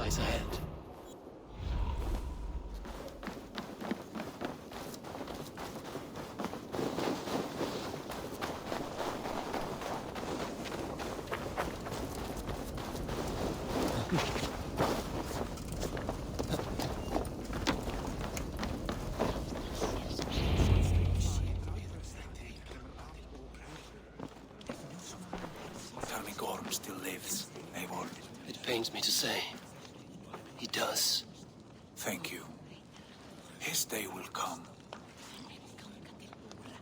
lies ahead. Tell me Gorm still lives, Eivor. It pains me to say. He does. Thank you. His day will come.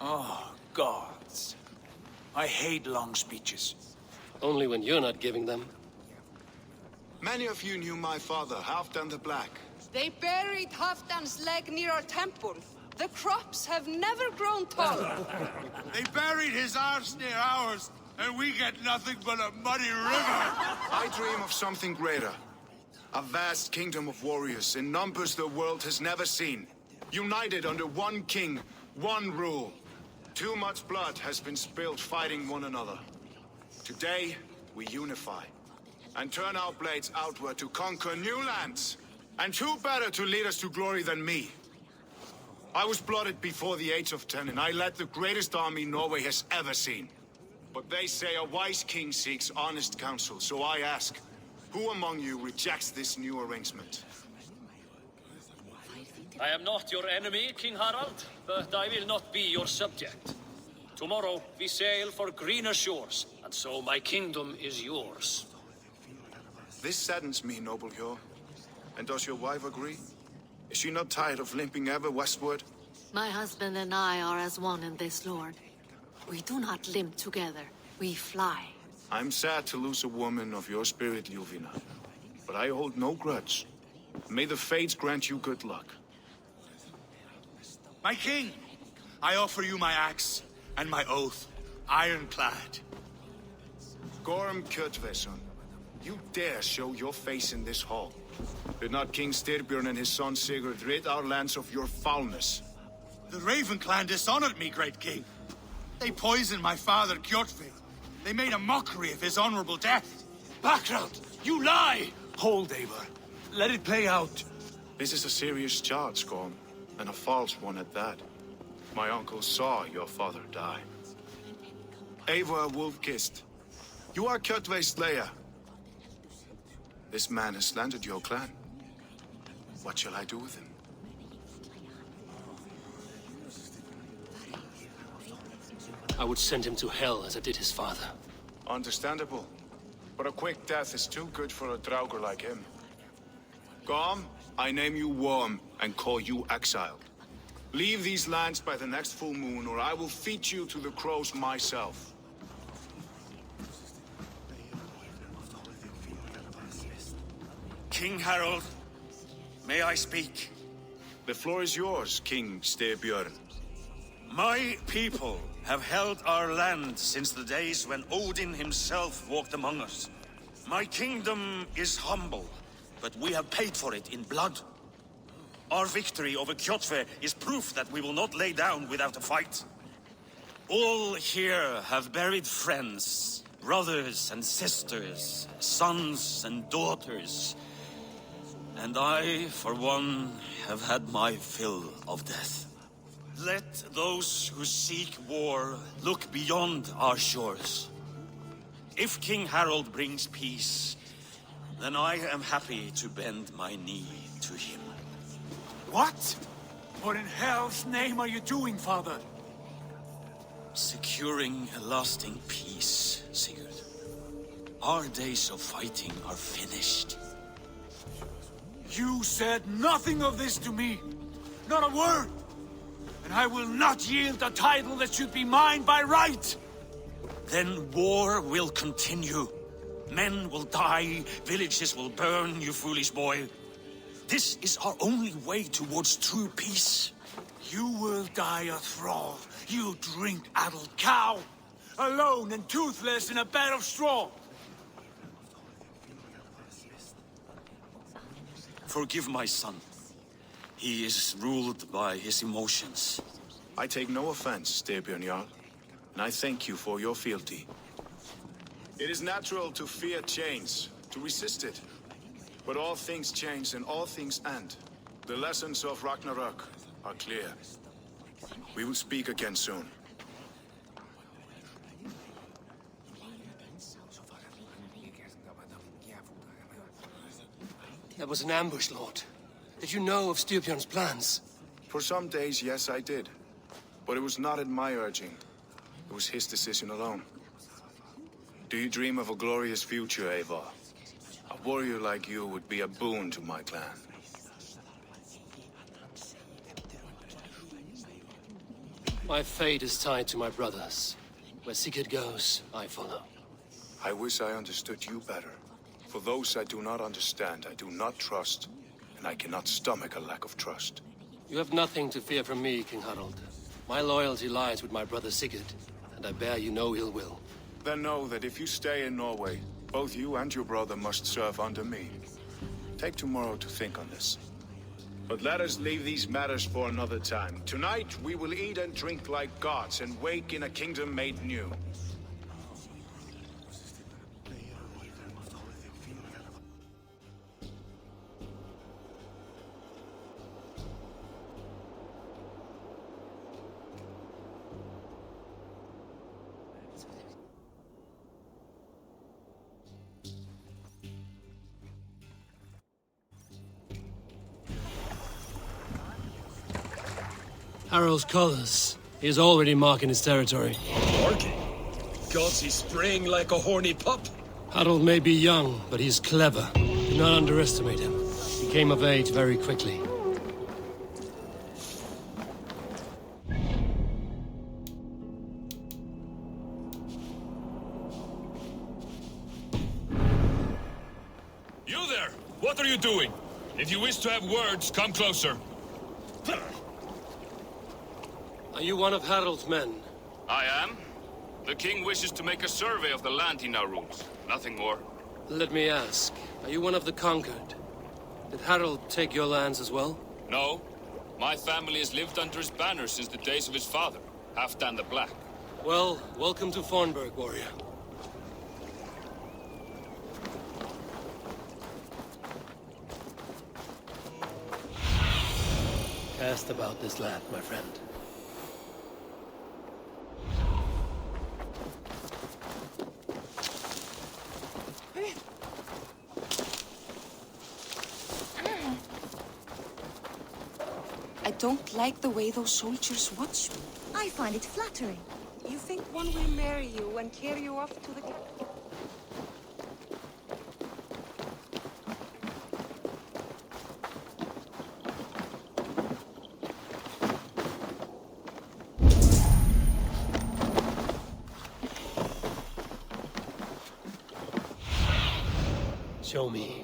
Oh, gods. I hate long speeches. Only when you're not giving them. Many of you knew my father, Halfdan the Black. They buried Halfdan's leg near our temple. The crops have never grown taller. They buried his arse near ours, and we get nothing but a muddy river. I dream of something greater. A vast kingdom of warriors in numbers the world has never seen. United under one king, one rule. Too much blood has been spilled fighting one another. Today, we unify. And turn our blades outward to conquer new lands. And who better to lead us to glory than me? I was blooded before the age of 10, and I led the greatest army Norway has ever seen. But they say a wise king seeks honest counsel, so I ask, who among you rejects this new arrangement? I am not your enemy, King Harald, but I will not be your subject. Tomorrow we sail for greener shores, and so my kingdom is yours. This saddens me, noble Hjor. And does your wife agree? Is she not tired of limping ever westward? My husband and I are as one in this, Lord. We do not limp together. We fly. I'm sad to lose a woman of your spirit, Ljuvina. But I hold no grudge. May the fates grant you good luck. My king, I offer you my axe and my oath, ironclad. Gorm Kjotveson, you dare show your face in this hall. Did not King Styrbjörn and his son Sigurd rid our lands of your foulness? The Raven clan dishonored me, great king. They poisoned my father, Kjotve. They made a mockery of his honorable death. Background! You lie! Hold, Eivor. Let it play out. This is a serious charge, Gorm, and a false one at that. My uncle saw your father die. Eivor Wolf-Kissed, you are Kjotve's slayer. This man has slandered your clan. What shall I do with him? I would send him to hell as I did his father. Understandable. But a quick death is too good for a Draugr like him. Gorm, I name you Worm and call you exiled. Leave these lands by the next full moon, or I will feed you to the crows myself. King Harald, may I speak? The floor is yours, King Styrbjörn. My people have held our land since the days when Odin himself walked among us. My kingdom is humble, but we have paid for it in blood. Our victory over Kjotve is proof that we will not lay down without a fight. All here have buried friends, brothers and sisters, sons and daughters. And I, for one, have had my fill of death. Let those who seek war look beyond our shores. If King Harald brings peace, then I am happy to bend my knee to him. What? What in hell's name are you doing, father? Securing a lasting peace, Sigurd. Our days of fighting are finished. You said nothing of this to me. Not a word. And I will not yield a title that should be mine by right. Then war will continue. Men will die, villages will burn, you foolish boy. This is our only way towards true peace. You will die a thrall. You drink-addled cow. Alone and toothless in a bed of straw. Forgive my son. He is ruled by his emotions. I take no offense, Styrbjörn Jarl, and I thank you for your fealty. It is natural to fear change, to resist it. But all things change and all things end. The lessons of Ragnarok are clear. We will speak again soon. That was an ambush, Lord. Did you know of Styrbjörn's plans? For some days, yes, I did. But it was not at my urging. It was his decision alone. Do you dream of a glorious future, Eivor? A warrior like you would be a boon to my clan. My fate is tied to my brothers. Where Sigurd goes, I follow. I wish I understood you better. For those I do not understand, I do not trust, and I cannot stomach a lack of trust. You have nothing to fear from me, King Harald. My loyalty lies with my brother Sigurd, and I bear you no ill will. Then know that if you stay in Norway, both you and your brother must serve under me. Take tomorrow to think on this. But let us leave these matters for another time. Tonight, we will eat and drink like gods and wake in a kingdom made new. Harald's colors. He is already marking his territory. Marking? Gods, he's spraying like a horny pup. Harald may be young, but he's clever. Do not underestimate him. He came of age very quickly. You there! What are you doing? If you wish to have words, come closer. Are you one of Harald's men? I am. The king wishes to make a survey of the land he now rules. Nothing more. Let me ask, are you one of the conquered? Did Harald take your lands as well? No. My family has lived under his banner since the days of his father, Halfdan the Black. Well, welcome to Fornburg, warrior. Cast about this land, my friend. I don't like the way those soldiers watch me. I find it flattering. You think one will marry you and carry you off to the... Show me.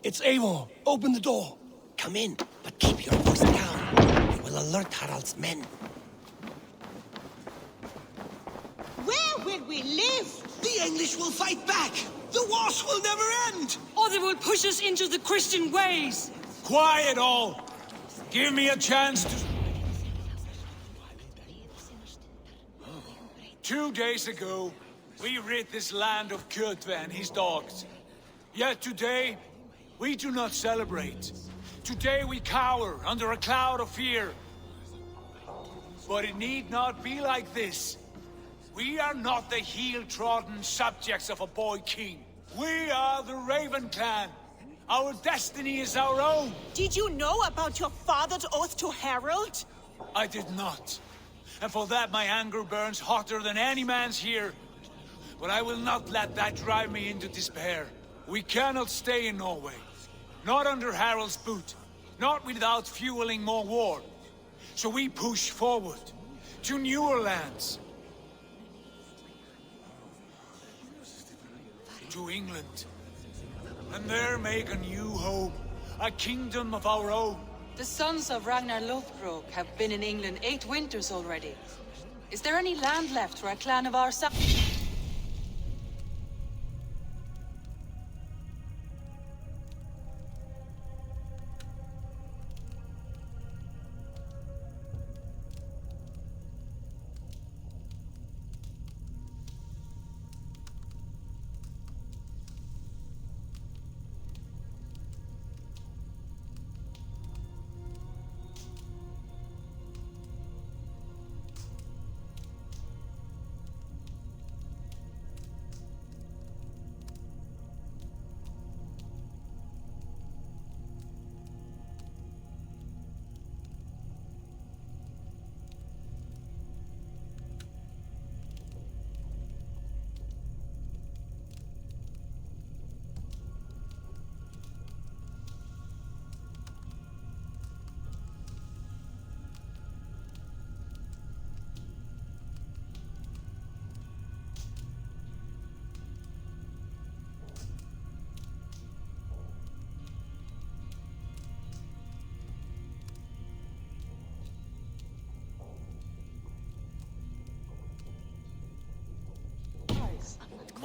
It's Eivor. Open the door. Come in, but keep your voice down. You will alert Harald's men. Where will we live? The English will fight back. The wars will never end. Or they will push us into the Christian ways. Quiet all! Give me a chance to... 2 days ago, we rid this land of Kjotve and his dogs. Yet today, we do not celebrate. Today we cower under a cloud of fear. But it need not be like this. We are not the heel-trodden subjects of a boy king. We are the Raven clan. Our destiny is our own. Did you know about your father's oath to Harald? I did not. And for that my anger burns hotter than any man's here. But I will not let that drive me into despair. We cannot stay in Norway. Not under Harald's boot. Not without fueling more war. So we push forward to newer lands. To England. And there make a new home. A kingdom of our own. The sons of Ragnar Lothbrok have been in England 8 winters already. Is there any land left for a clan of our size?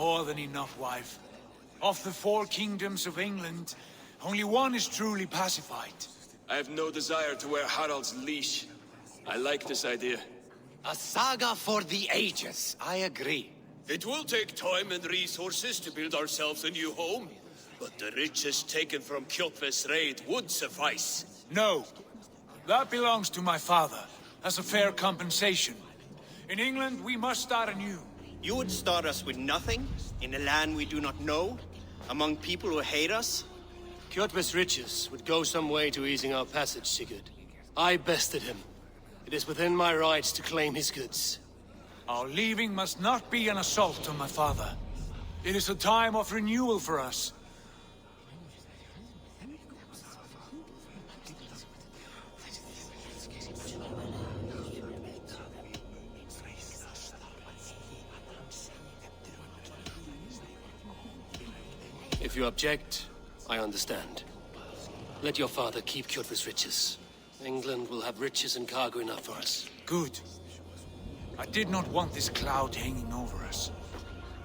More than enough, wife. Of the 4 kingdoms of England, only one is truly pacified. I have no desire to wear Harald's leash. I like this idea. A saga for the ages, I agree. It will take time and resources to build ourselves a new home, but the riches taken from Kjotve's raid would suffice. No. That belongs to my father, as a fair compensation. In England, we must start anew. You would start us with nothing, in a land we do not know, among people who hate us? Kjotve's riches would go some way to easing our passage, Sigurd. I bested him. It is within my rights to claim his goods. Our leaving must not be an assault on my father. It is a time of renewal for us. If you object, I understand. Let your father keep Kjotve's riches. England will have riches and cargo enough for us. Good. I did not want this cloud hanging over us.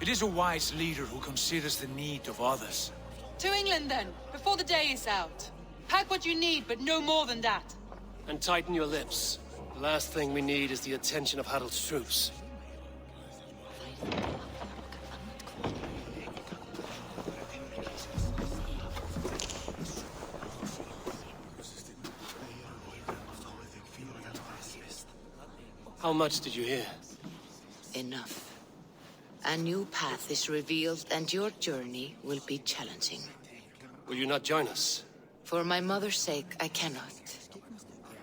It is a wise leader who considers the need of others. To England, then, before the day is out. Pack what you need, but no more than that. And tighten your lips. The last thing we need is the attention of Harald's troops. How much did you hear? Enough. A new path is revealed, and your journey will be challenging. Will you not join us? For my mother's sake, I cannot.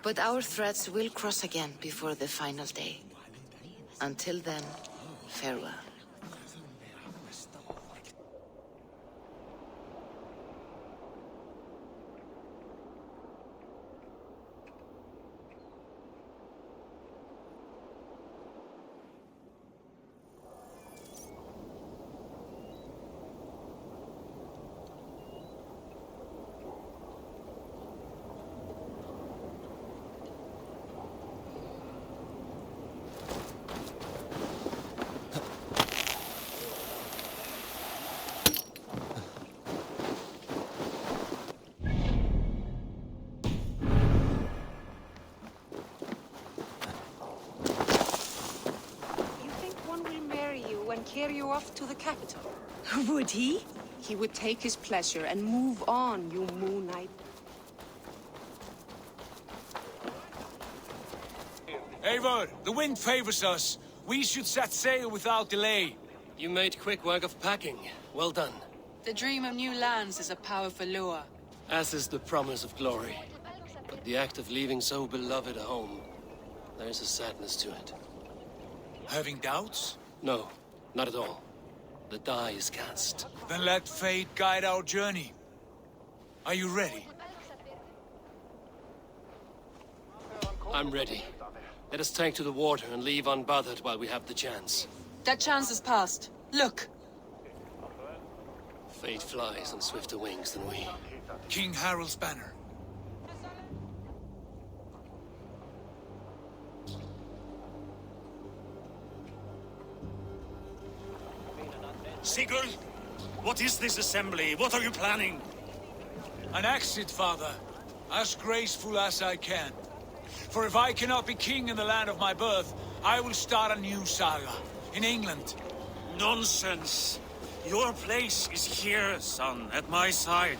But our threads will cross again before the final day. Until then, farewell. Carry you off to the capital. Would he? He would take his pleasure and move on, you Moon Knight. Eivor, the wind favors us. We should set sail without delay. You made quick work of packing. Well done. The dream of new lands is a powerful lure. As is the promise of glory. But the act of leaving so beloved a home, there is a sadness to it. Having doubts? No. Not at all. The die is cast. Then let fate guide our journey. Are you ready? I'm ready. Let us take to the water and leave unbothered while we have the chance. That chance is past. Look! Fate flies on swifter wings than we. King Harald's banner. Sigurd, what is this assembly? What are you planning? An exit, father. As graceful as I can. For if I cannot be king in the land of my birth, I will start a new saga. In England. Nonsense. Your place is here, son, at my side.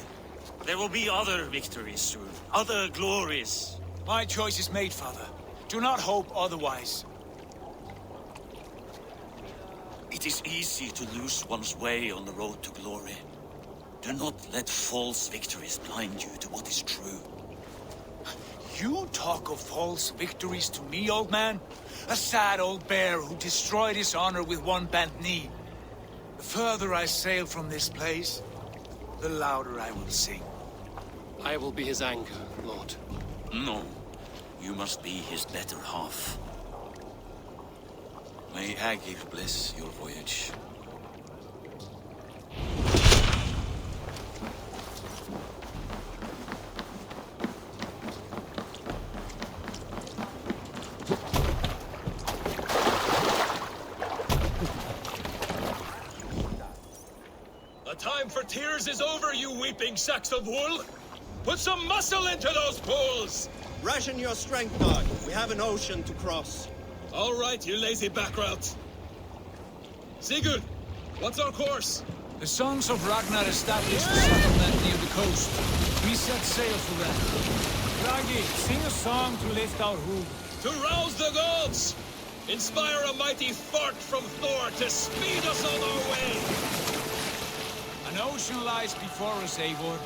There will be other victories soon. Other glories. My choice is made, father. Do not hope otherwise. It is easy to lose one's way on the road to glory. Do not let false victories blind you to what is true. You talk of false victories to me, old man? A sad old bear who destroyed his honor with one bent knee. The further I sail from this place, the louder I will sing. I will be his anchor, Lord. No. You must be his better half. May Agir bless your voyage. for tears is over, you weeping sacks of wool! Put some muscle into those bulls! Ration your strength, dog. We have an ocean to cross. All right, you lazy backrout. Sigurd, what's our course? The Sons of Ragnar established a settlement near the coast. We set sail for them. Raggi, sing a song to lift our hoof. To rouse the gods! Inspire a mighty fart from Thor to speed us on our way! An ocean lies before us, Eivor,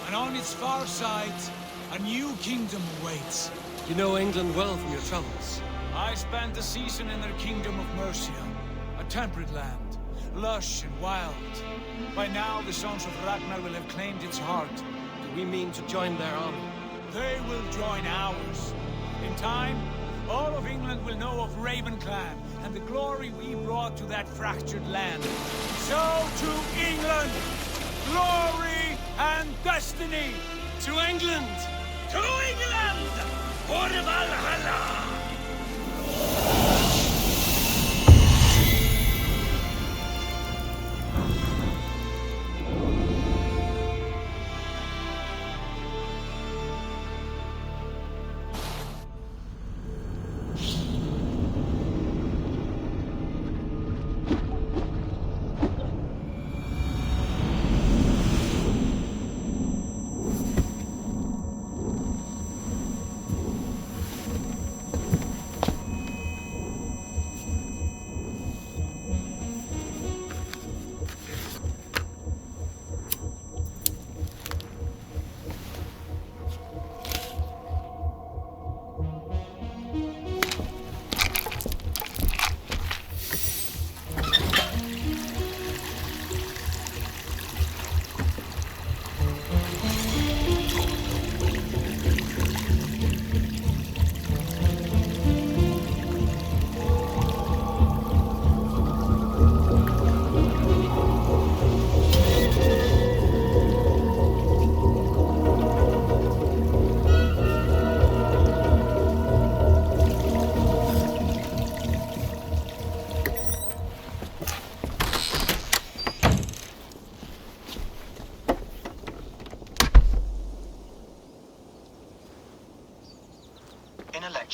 and on its far side, a new kingdom awaits. You know England well from your travels. I spent a season in their kingdom of Mercia, a temperate land, lush and wild. By now, the Sons of Ragnar will have claimed its heart. Do we mean to join their army? They will join ours. In time, all of England will know of Raven Clan and the glory we brought to that fractured land. So to England, glory and destiny! To England! To England! For Valhalla!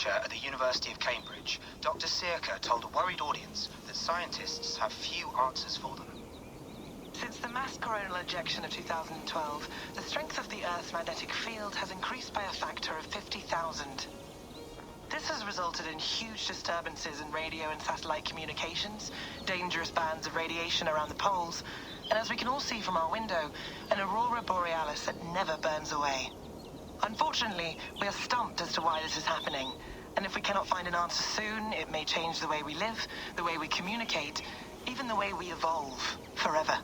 At the University of Cambridge, Dr. Sirka told a worried audience that scientists have few answers for them. Since the mass coronal ejection of 2012, the strength of the Earth's magnetic field has increased by a factor of 50,000. This has resulted in huge disturbances in radio and satellite communications, dangerous bands of radiation around the poles, and as we can all see from our window, an aurora borealis that never burns away. Unfortunately, we are stumped as to why this is happening, and if we cannot find an answer soon, it may change the way we live, the way we communicate, even the way we evolve, forever.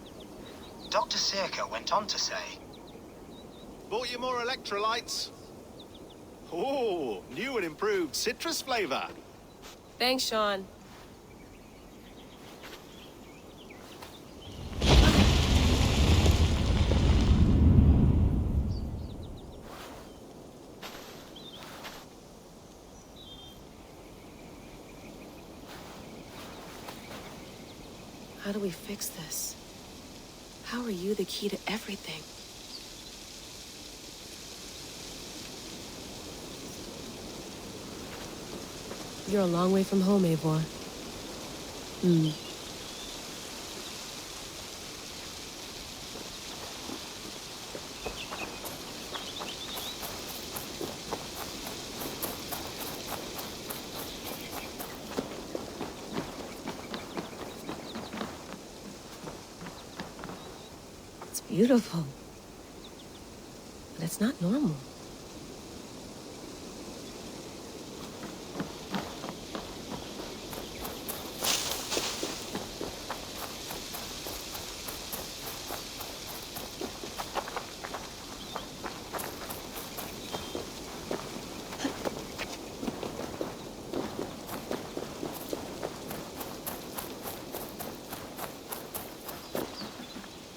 Dr. Sirka went on to say, "Bought you more electrolytes? Oh, new and improved citrus flavor." Thanks, Sean. How do we fix this? How are you the key to everything? You're a long way from home, Eivor. It's beautiful. But it's not normal.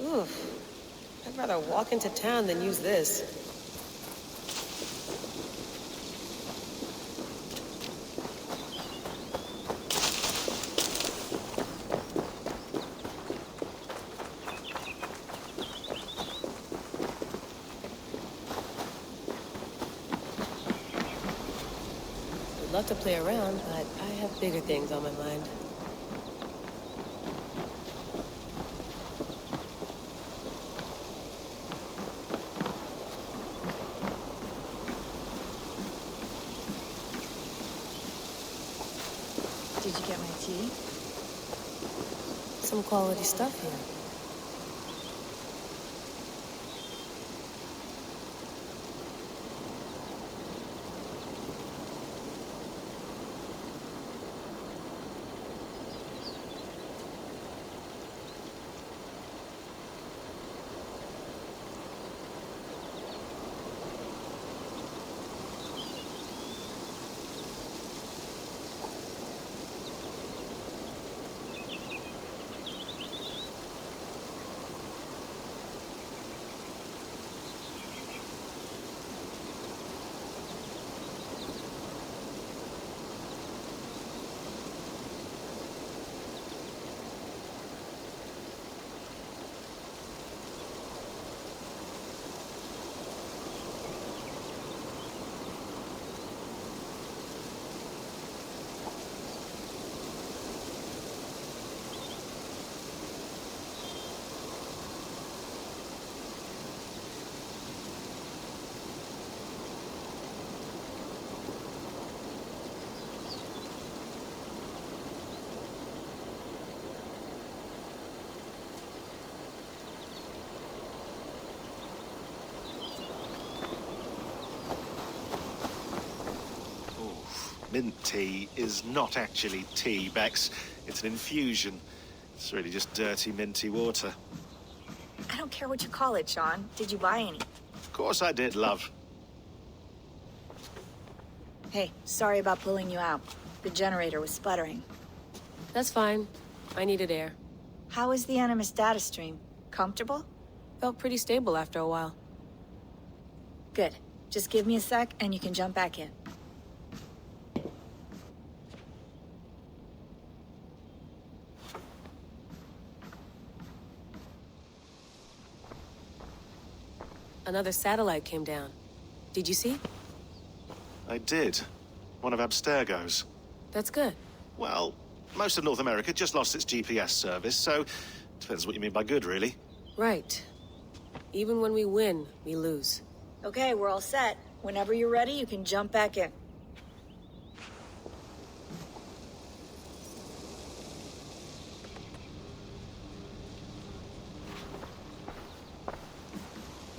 Oof. I'd rather walk into town than use this. I'd love to play around, but I have bigger things on my mind. Did you get my tea? Some quality stuff here. Mint tea is not actually tea, Bex. It's an infusion. It's really just dirty, minty water. I don't care what you call it, Sean. Did you buy any? Of course I did, love. Hey, sorry about pulling you out. The generator was sputtering. That's fine. I needed air. How is the Animus data stream? Comfortable? Felt pretty stable after a while. Good. Just give me a sec and you can jump back in. Another satellite came down. Did you see? I did. One of Abstergo's. That's good. Well, most of North America just lost its GPS service, so depends what you mean by good, really. Right. Even when we win, we lose. Okay, we're all set. Whenever you're ready, you can jump back in.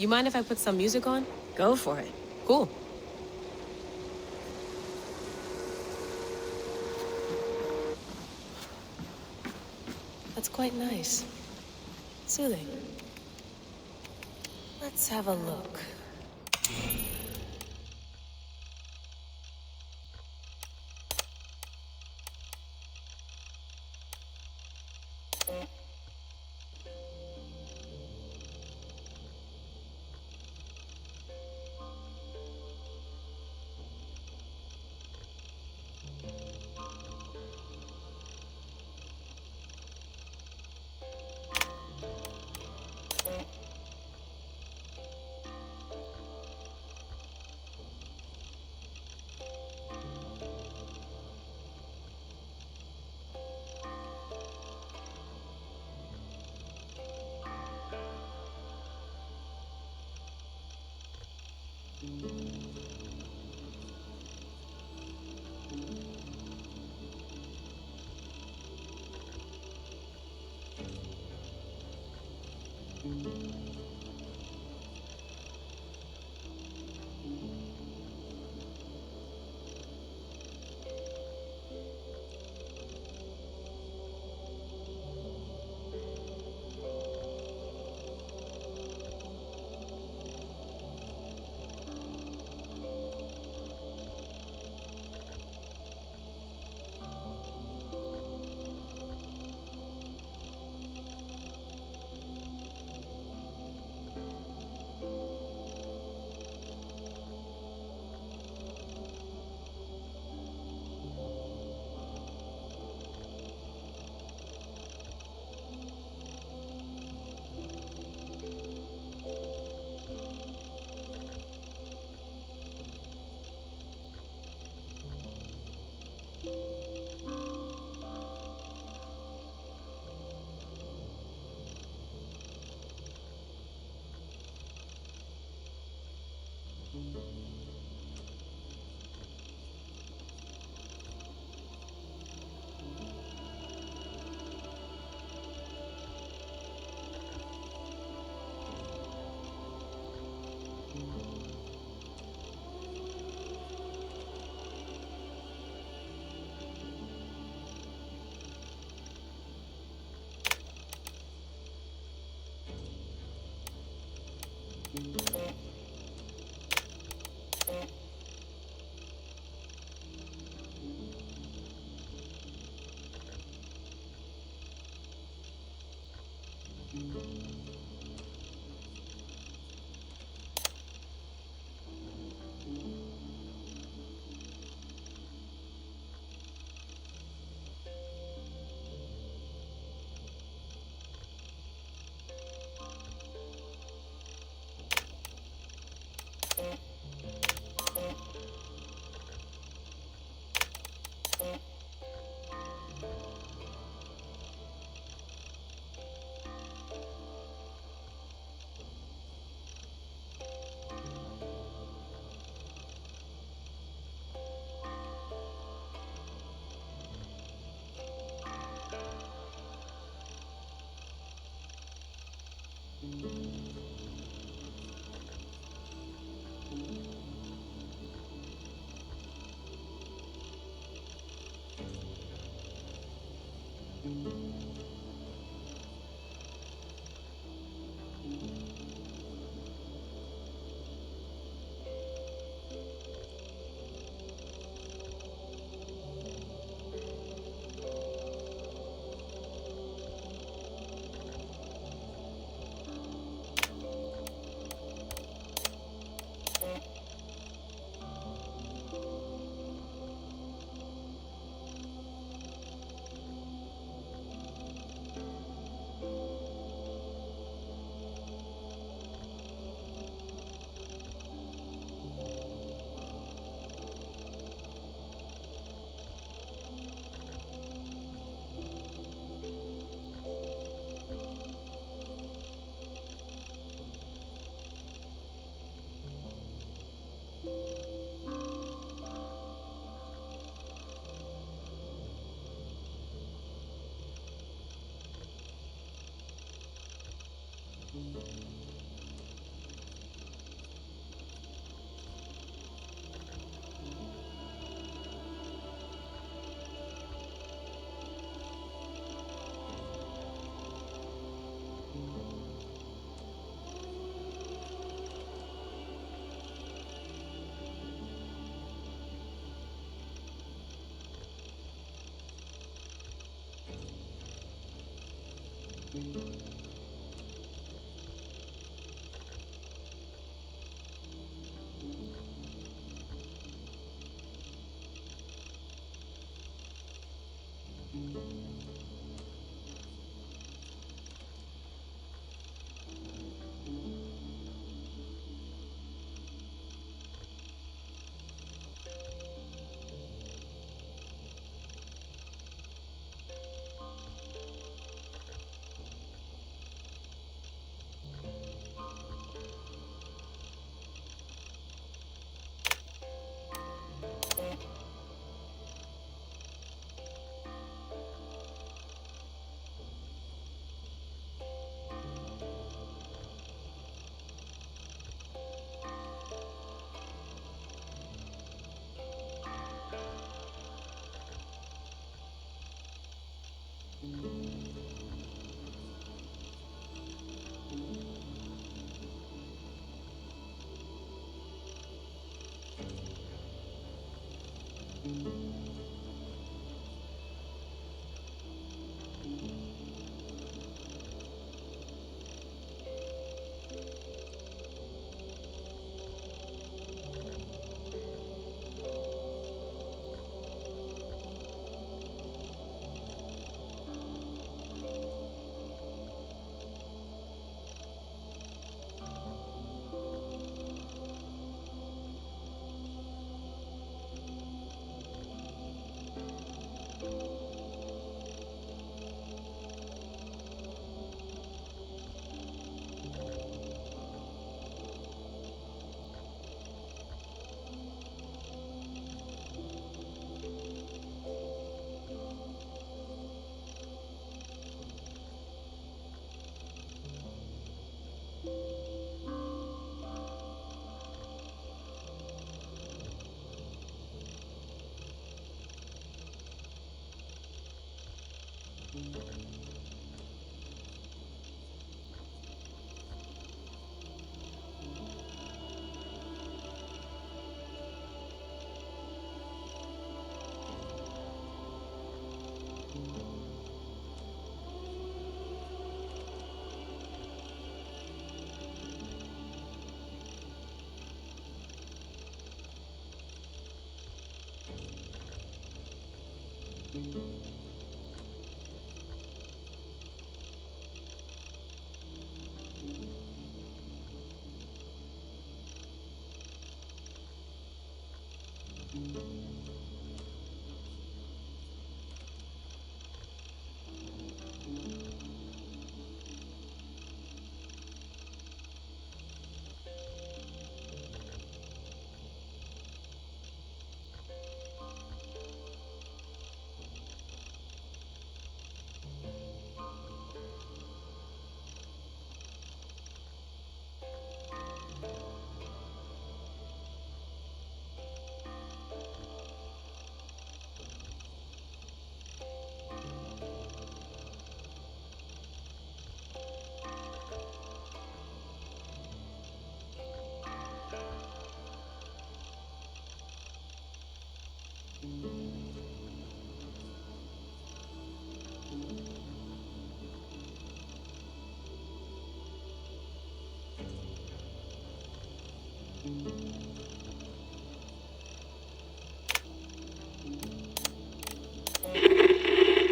You mind if I put some music on? Go for it. Cool. That's quite nice. Soothing. Let's have a look.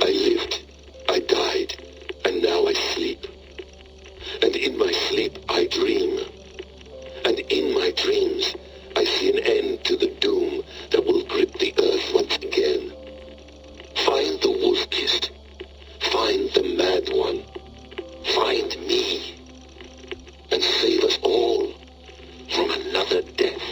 I lived, I died, and now I sleep. And in my sleep I dream. And in my dreams I see an end to the doom that will grip the earth once again. Find the wolf-kissed. Find the mad one. Find me. And save us all from another death.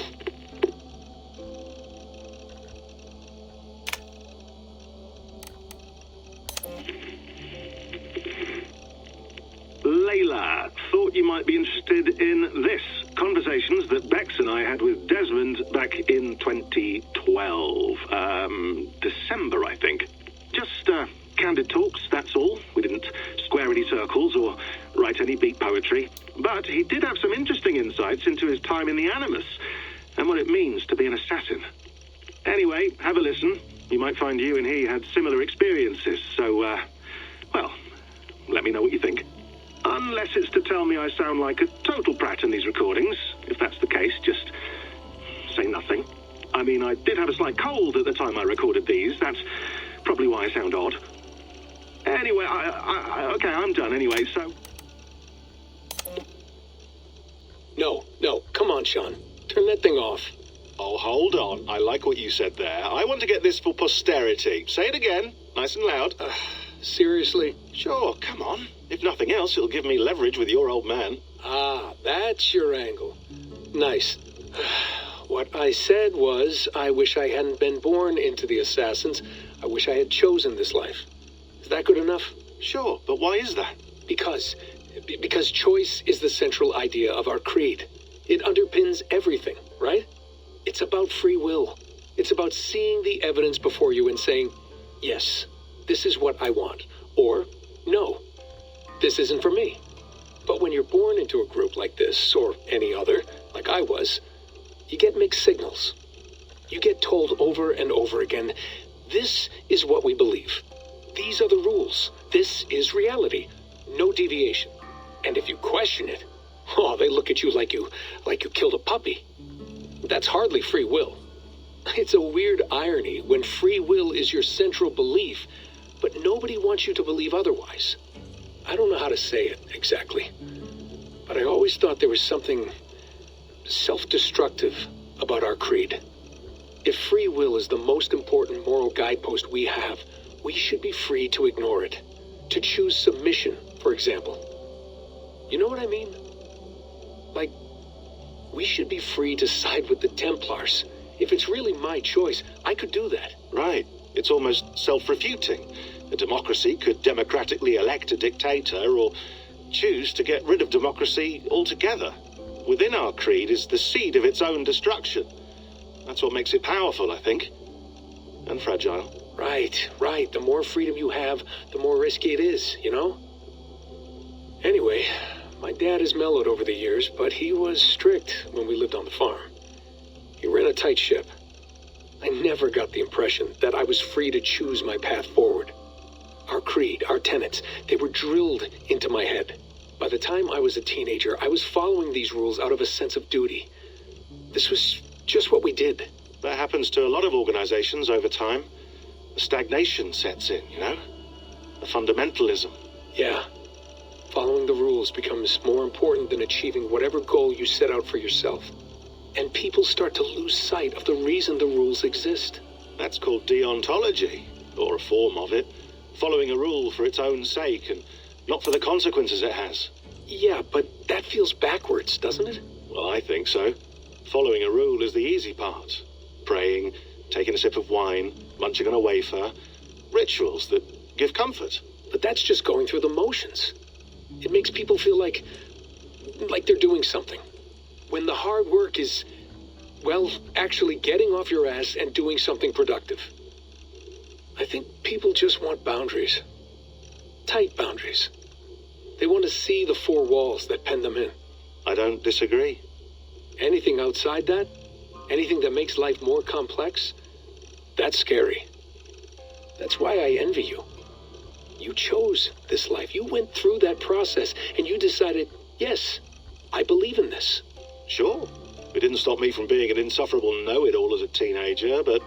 Layla, thought you might be interested in this. Conversations that Bex and I had with Desmond back in 2012. December, I think. Just candid talks, that's all. We didn't square any circles or write any beat poetry. But he did have some interesting insights into his time in the Animus and what it means to be an assassin. Anyway, have a listen. You might find you and he had similar experiences, so, well, Let me know what you think. Unless it's to tell me I sound like a total prat in these recordings. If that's the case, just say nothing. I mean, I did have a slight cold at the time I recorded these. That's probably why I sound odd. Anyway, okay, I'm done anyway, so... No, come on, Sean. Turn that thing off. Oh, hold on. I like what you said there. I want to get this for posterity. Say it again, nice and loud. Seriously? Sure, come on. If nothing else, it'll give me leverage with your old man. Ah, that's your angle. Nice. What I said was, I wish I hadn't been born into the Assassins. I wish I had chosen this life. Is that good enough? Sure, but why is that? Because choice is the central idea of our creed. It underpins everything, right? It's about free will. It's about seeing the evidence before you and saying, yes, this is what I want. Or, no, this isn't for me. But when you're born into a group like this, or any other, like I was, you get mixed signals. You get told over and over again, this is what we believe. These are the rules. This is reality. No deviation. And if you question it, they look at you like you killed a puppy. That's hardly free will. It's a weird irony when free will is your central belief, but nobody wants you to believe otherwise. I don't know how to say it exactly, but I always thought there was something self-destructive about our creed. If free will is the most important moral guidepost we have, we should be free to ignore it. To choose submission, for example. You know what I mean? Like, we should be free to side with the Templars. If it's really my choice, I could do that. Right. It's almost self-refuting. A democracy could democratically elect a dictator or choose to get rid of democracy altogether. Within our creed is the seed of its own destruction. That's what makes it powerful, I think. And fragile. Right. The more freedom you have, the more risky it is, you know? Anyway, my dad has mellowed over the years, but he was strict when we lived on the farm. He ran a tight ship. I never got the impression that I was free to choose my path forward. Our creed, our tenets, they were drilled into my head. By the time I was a teenager, I was following these rules out of a sense of duty. This was just what we did. That happens to a lot of organizations over time. The stagnation sets in, you know? The fundamentalism. Yeah. Following the rules becomes more important than achieving whatever goal you set out for yourself. And people start to lose sight of the reason the rules exist. That's called deontology, or a form of it. Following a rule for its own sake and not for the consequences it has. Yeah, but that feels backwards, doesn't it? Well, I think so. Following a rule is the easy part. Praying, taking a sip of wine, munching on a wafer. Rituals that give comfort. But that's just going through the motions. It makes people feel like they're doing something. When the hard work is, well, actually getting off your ass and doing something productive. I think people just want boundaries. Tight boundaries. They want to see the four walls that pen them in. I don't disagree. Anything outside that, anything that makes life more complex, that's scary. That's why I envy you. You chose this life. You went through that process, and you decided, yes, I believe in this. Sure. It didn't stop me from being an insufferable know-it-all as a teenager, but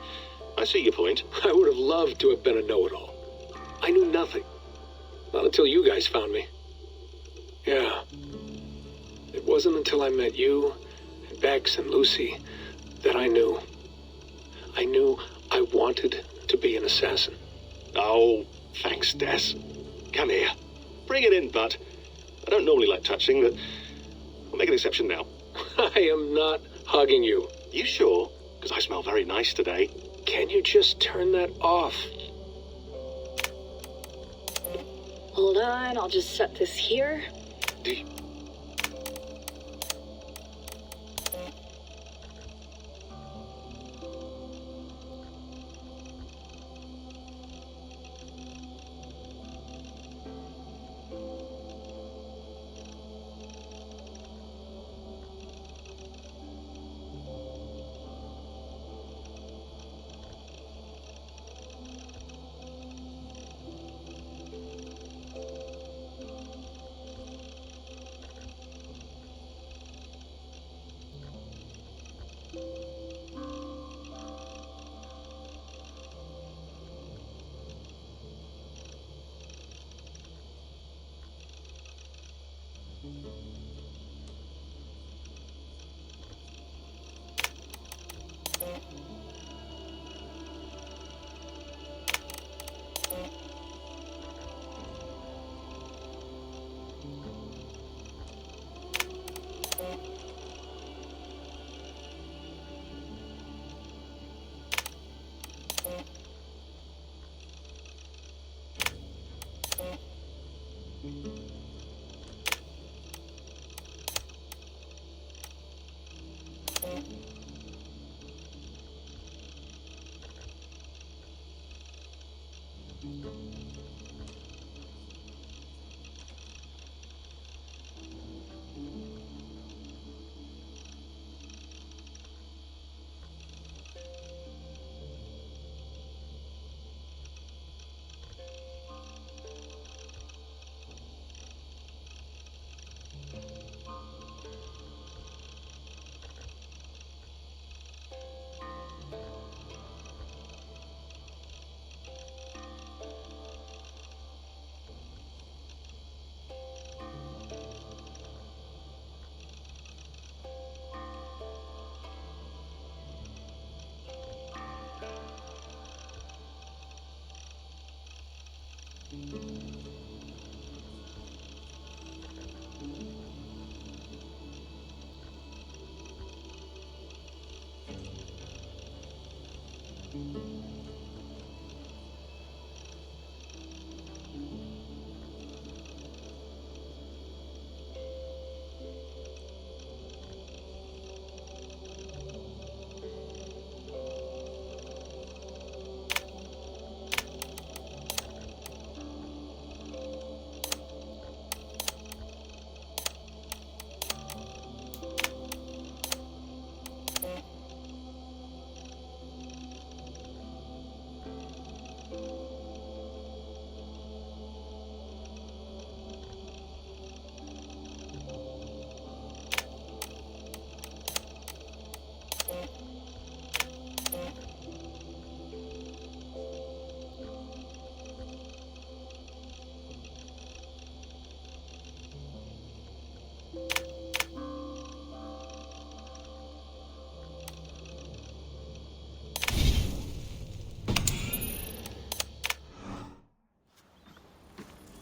I see your point. I would have loved to have been a know-it-all. I knew nothing. Not until you guys found me. Yeah. It wasn't until I met you, and Bex and Lucy, that I knew. I knew I wanted to be an assassin. Oh, thanks, Des. Come here. Bring it in, bud. I don't normally like touching, but I'll make an exception now. I am not hugging you. You sure? Because I smell very nice today. Can you just turn that off? Hold on, I'll just set this here.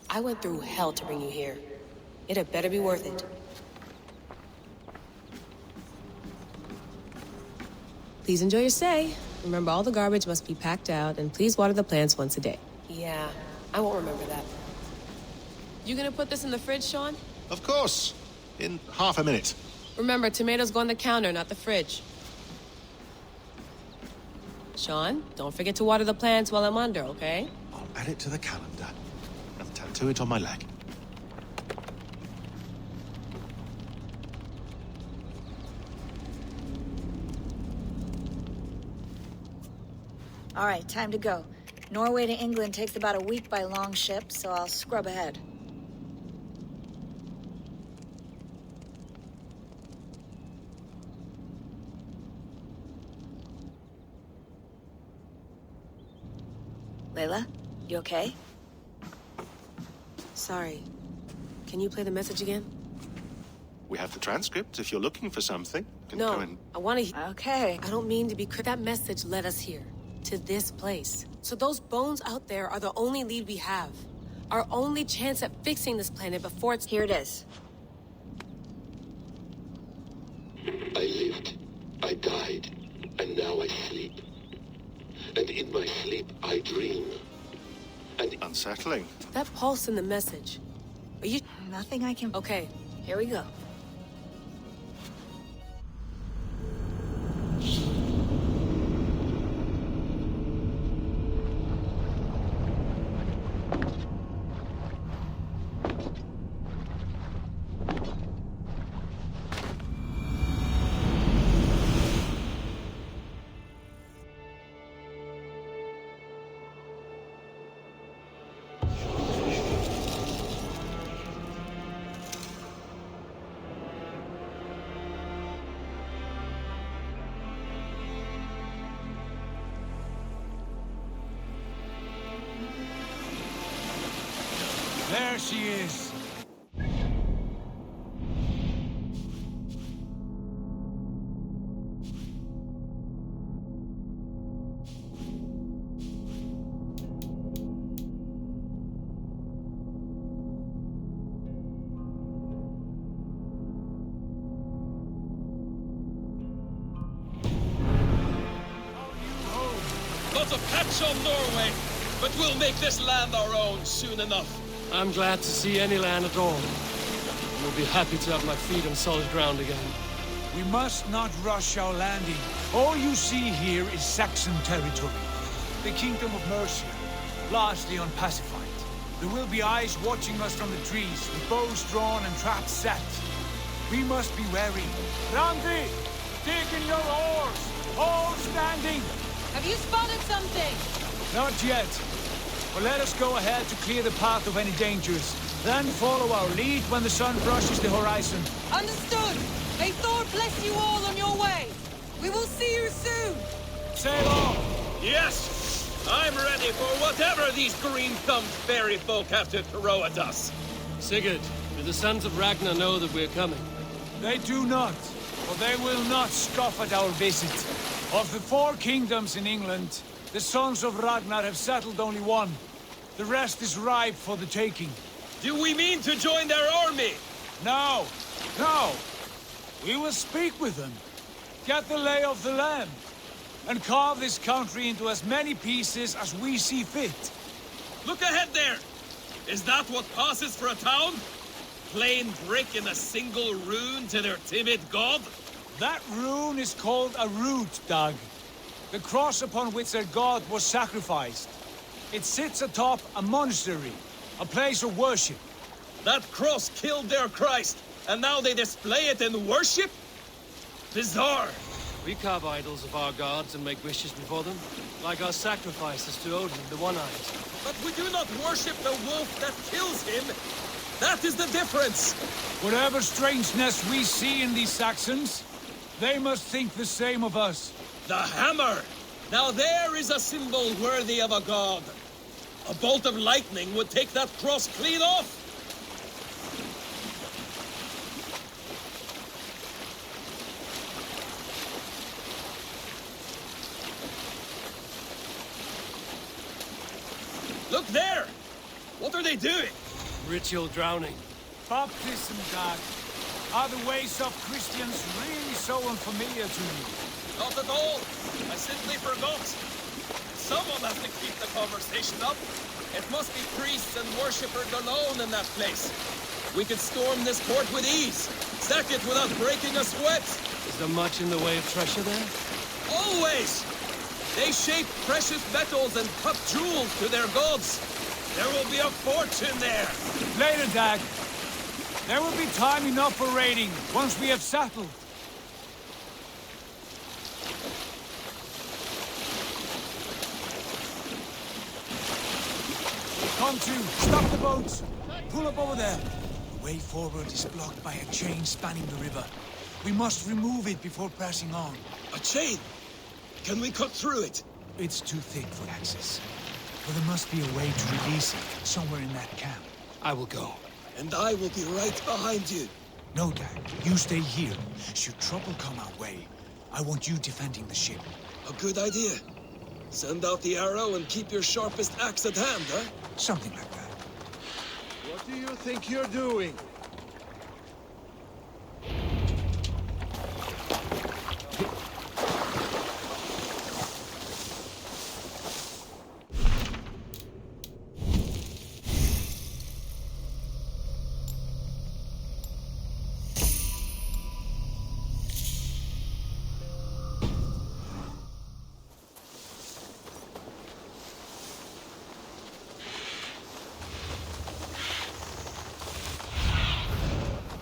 I went through hell to bring you here. It had better be worth it. Please enjoy your stay. Remember, all the garbage must be packed out, and please water the plants once a day. Yeah, I won't remember that. You gonna put this in the fridge, Sean? Of course. In half a minute. Remember, tomatoes go on the counter, not the fridge. Sean, don't forget to water the plants while I'm under, okay? I'll add it to the calendar and tattoo it on my leg. All right, time to go. Norway to England takes about a week by long ship, so I'll scrub ahead. Layla, you okay? Sorry. Can you play the message again? We have the transcript if you're looking for something. Can No, go and... I want to... Okay. I don't mean to be... That message led us here. To this place. So those bones out there are the only lead we have. Our only chance at fixing this planet before it's... Here it is. I lived, I died, and now I sleep. And in my sleep, I dream. And... Unsettling. That pulse in the message. Are you... Nothing I can... Okay. Here we go. There she is. Lots of patch on Norway, but we'll make this land our own soon enough. I'm glad to see any land at all. We'll be happy to have my feet on solid ground again. We must not rush our landing. All you see here is Saxon territory. The Kingdom of Mercia. largely unpacified. There will be eyes watching us from the trees, with bows drawn and traps set. We must be wary. Randi! Dig in your oars! All standing! Have you spotted something? Not yet. But let us go ahead to clear the path of any dangers. Then follow our lead when the sun brushes the horizon. Understood! May Thor bless you all on your way! We will see you soon! Sail on! Yes! I'm ready for whatever these green-thumbed fairy folk have to throw at us. Sigurd, do the sons of Ragnar know that we're coming? They do not, but they will not scoff at our visit. Of the 4 kingdoms in England, the sons of Ragnar have settled only one. The rest is ripe for the taking. Do we mean to join their army? No, no. We will speak with them, get the lay of the land, and carve this country into as many pieces as we see fit. Look ahead there! Is that what passes for a town? Plain brick in a single rune to their timid god? That rune is called a root, Doug. The cross upon which their god was sacrificed. It sits atop a monastery, a place of worship. That cross killed their Christ, and now they display it in worship? Bizarre. We carve idols of our gods and make wishes before them, like our sacrifices to Odin, the One-Eyed. But we do not worship the wolf that kills him. That is the difference. Whatever strangeness we see in these Saxons, they must think the same of us. The hammer! Now there is a symbol worthy of a god. A bolt of lightning would take that cross clean off. Look there! What are they doing? Ritual drowning. Baptism, Doug. Are the ways of Christians really so unfamiliar to you? Not at all. I simply forgot. Someone has to keep the conversation up. It must be priests and worshippers alone in that place. We could storm this port with ease. Sack it without breaking a sweat. Is there much in the way of treasure there? Always! They shape precious metals and cut jewels to their gods. There will be a fortune there. Later, Dag. There will be time enough for raiding, once we have settled. Come to, stop the boats. Pull up over there. The way forward is blocked by a chain spanning the river. We must remove it before pressing on. A chain? Can we cut through it? It's too thick for access. But there must be a way to release it, somewhere in that camp. I will go. And I will be right behind you. No, Dad. You stay here. Should trouble come our way, I want you defending the ship. A good idea. Send out the arrow and keep your sharpest axe at hand, huh? Something like that. What do you think you're doing?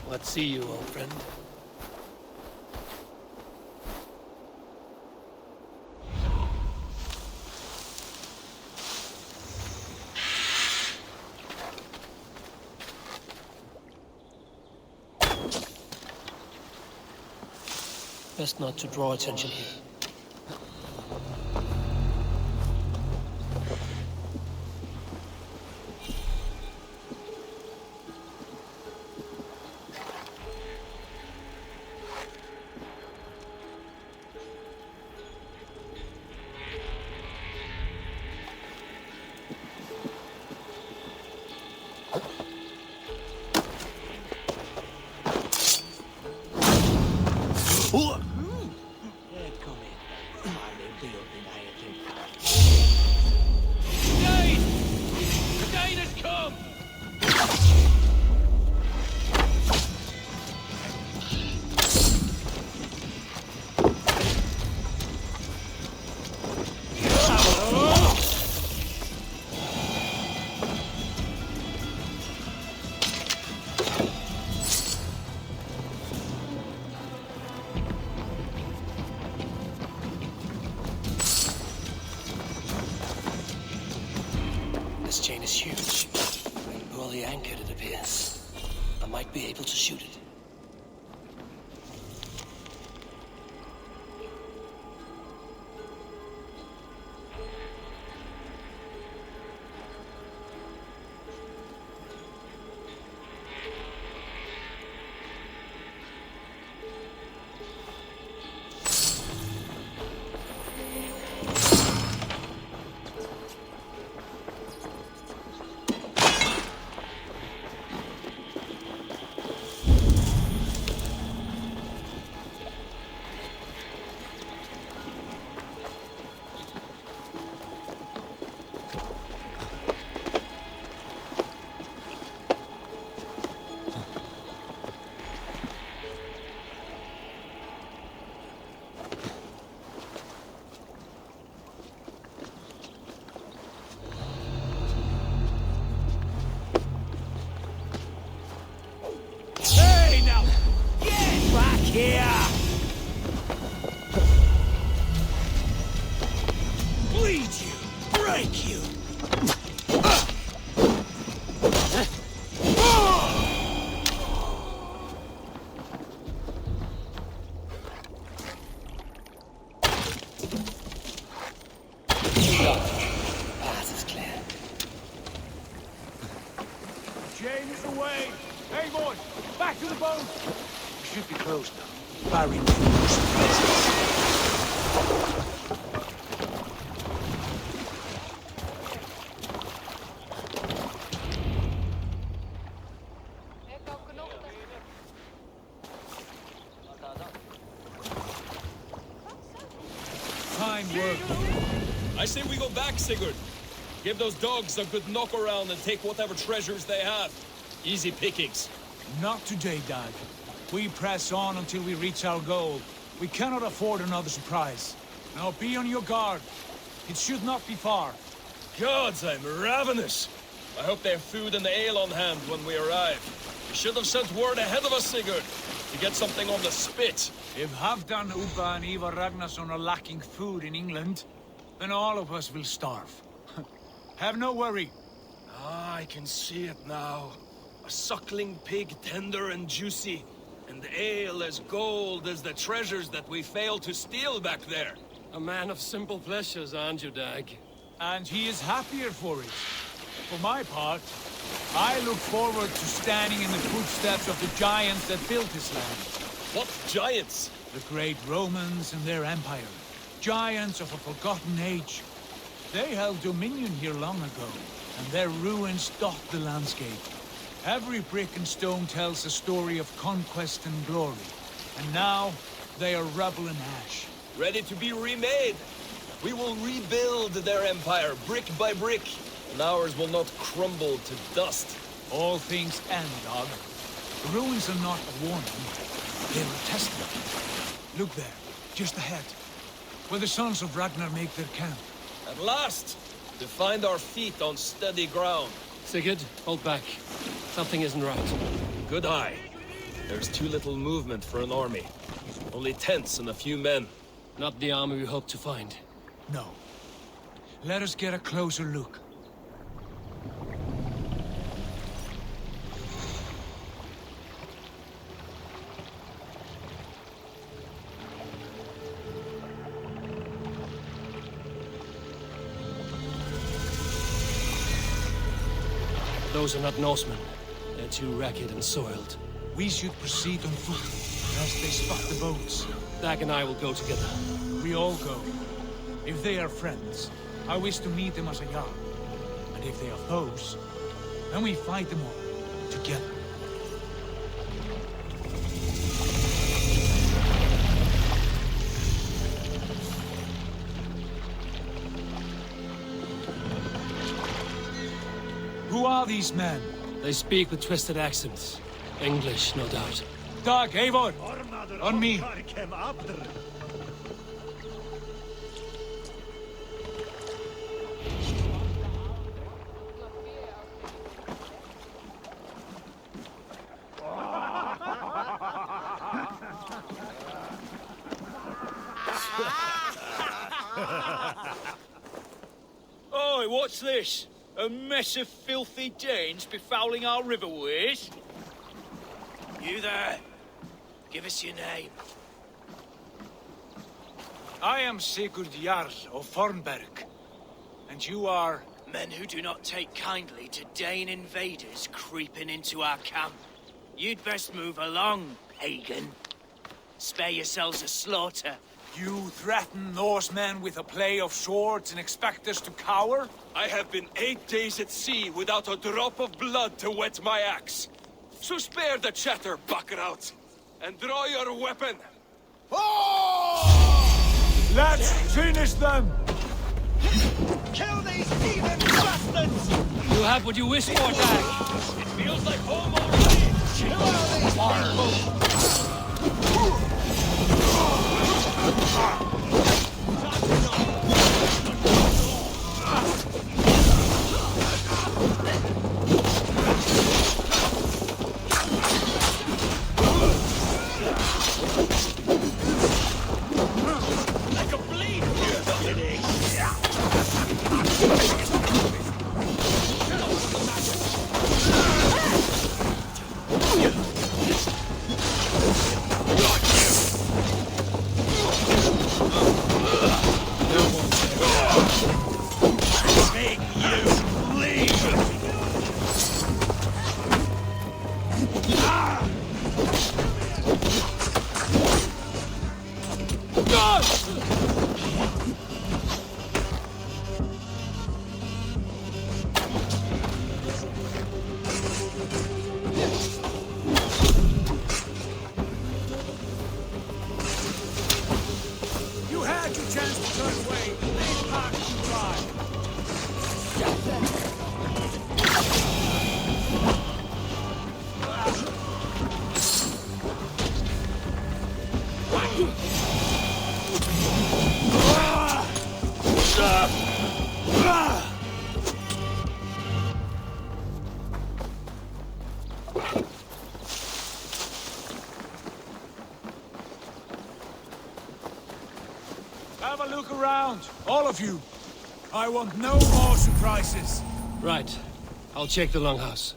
Let's see you, old friend. Best not to draw attention here. This chain is huge. And poorly anchored, it appears. I might be able to shoot it. Here! Bleed you! Break you! Path is clear. Chain is away! Hey boys, back to the boat! We should be close now. Barry Fine work. I say we go back, Sigurd. Give those dogs a good knock around and take whatever treasures they have. Easy pickings. Not today, Dag. We press on until we reach our goal. We cannot afford another surprise. Now be on your guard. It should not be far. Gods, I'm ravenous. I hope they have food and ale on hand when we arrive. We should have sent word ahead of us, Sigurd, to get something on the spit. If Halfdan, Ubba and Ivar Ragnarsson are lacking food in England, then all of us will starve. Have no worry. Ah, I can see it now. A suckling pig, tender and juicy. And ale as gold as the treasures that we failed to steal back there. A man of simple pleasures, aren't you, Dag? And he is happier for it. For my part, I look forward to standing in the footsteps of the giants that built this land. What giants? The great Romans and their empire. Giants of a forgotten age. They held dominion here long ago, and their ruins dot the landscape. Every brick and stone tells a story of conquest and glory. And now, they are rubble and ash. Ready to be remade. We will rebuild their empire, brick by brick. And ours will not crumble to dust. All things end, Dog. The ruins are not a warning. They're a testament. Look there, just ahead. Where the sons of Ragnar make their camp. At last! To find our feet on steady ground. Sigurd, hold back. Something isn't right. Good eye. There's too little movement for an army. Only tents and a few men. Not the army we hope to find. No. Let us get a closer look. Those are not Norsemen. They're too ragged and soiled. We should proceed on foot, as they spot the boats. Dag and I will go together. We all go. If they are friends, I wish to meet them as a Jarl. And if they are foes, then we fight them all, together. Who are these men? They speak with twisted accents. English, no doubt. Dag, Eivor! On me! Oi, what's this? A mess of filthy Danes befouling our riverways? You there! Give us your name. I am Sigurd Jarl of Fornberg. And you are... Men who do not take kindly to Dane invaders creeping into our camp. You'd best move along, pagan. Spare yourselves a slaughter. You threaten Norsemen with a play of swords and expect us to cower? I have been 8 days at sea without a drop of blood to wet my axe. So spare the chatter, Baccarat, and draw your weapon. Let's finish them! Kill these demon bastards! You have what you wish for, Dag. It feels like home already! Kill all these people! Like a bleed here, doesn't it? Make you leave! You had your chance to turn away. Leave back to try. Have a look around, all of you. I want no more surprises. Right. I'll check the longhouse.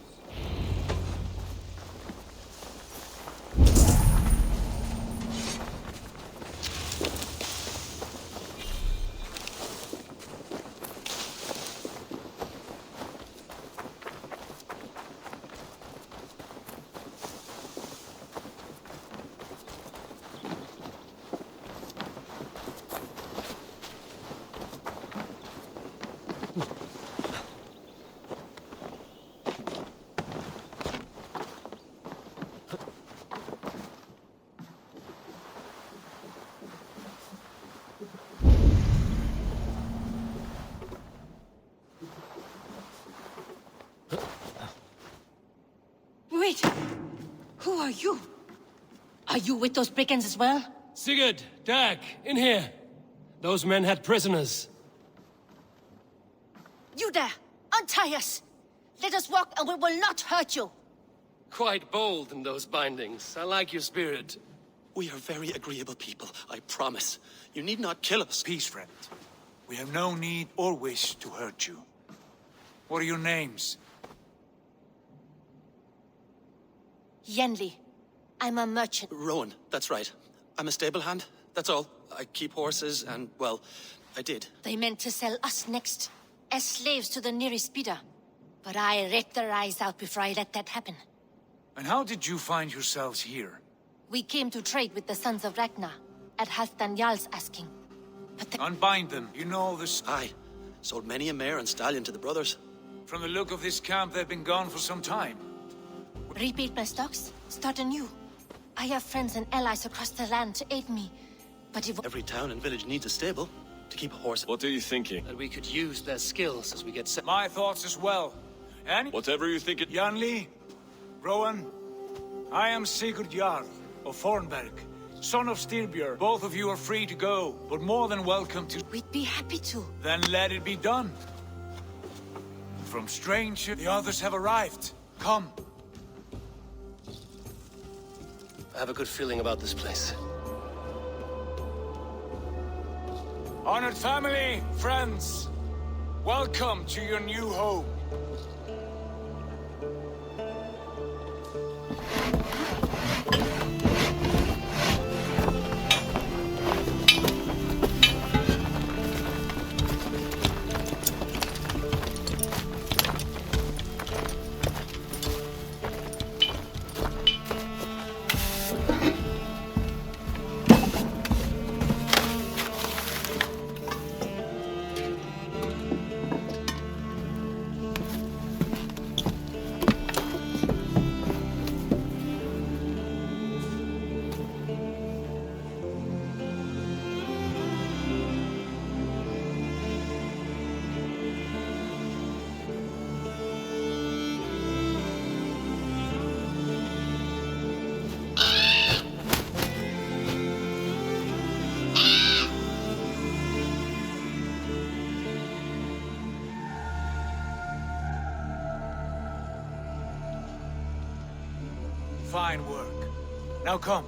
Wait! Who are you? Are you with those brigands as well? Sigurd, Dag, in here. Those men had prisoners. You there! Untie us! Let us walk and we will not hurt you! Quite bold in those bindings. I like your spirit. We are very agreeable people, I promise. You need not kill us. Peace, friend. We have no need or wish to hurt you. What are your names? Yenli. I'm a merchant. Rowan, that's right. I'm a stable hand, that's all. I keep horses and, well, I did. They meant to sell us next, as slaves to the nearest bidder. But I ripped their eyes out before I let that happen. And how did you find yourselves here? We came to trade with the sons of Ragnar, at Halfdan Jarl's asking. But Unbind them, you know this. Aye. Sold many a mare and stallion to the brothers. From the look of this camp, they've been gone for some time. Rebuild my stocks, start anew. I have friends and allies across the land to aid me. But if Every town and village needs a stable to keep a horse. What are you thinking? That we could use their skills as we get set. My thoughts as well. And Whatever you think it... Janli, Rowan, I am Sigurd Jarl of Fornberg, son of Styrbjörn. Both of you are free to go, but more than welcome to... We'd be happy to. Then let it be done. From stranger, the others have arrived. Come. I have a good feeling about this place. Honored family, friends, Welcome to your new home. Fine work. Now come.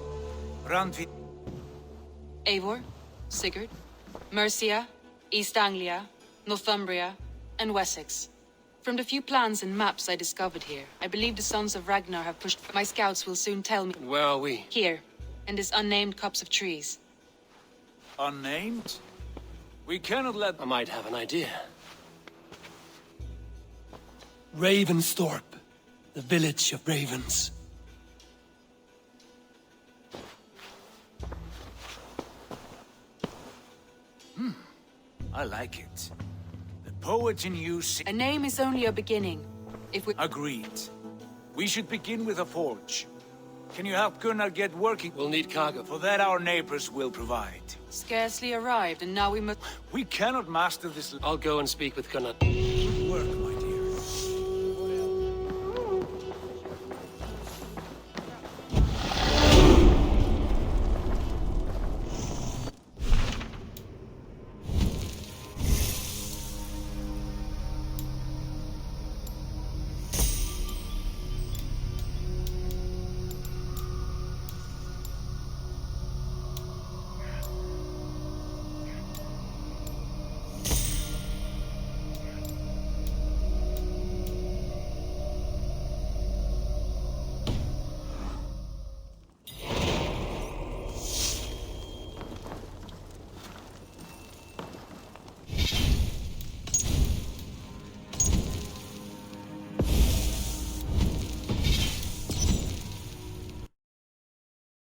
Randvi. Eivor, Sigurd, Mercia, East Anglia, Northumbria, and Wessex. From the few plans and maps I discovered here, I believe the Sons of Ragnar have pushed... My scouts will soon tell me... Where are we? Here, in this unnamed copse of trees. Unnamed? We cannot let... I might have an idea. Ravensthorpe, the village of ravens. I like it. The poet in you... A name is only a beginning. If we... Agreed. We should begin with a forge. Can you help Gunnar get working? We'll need cargo. For that our neighbors will provide. Scarcely arrived, and now we must... We cannot master this... I'll go and speak with Gunnar. Good work, my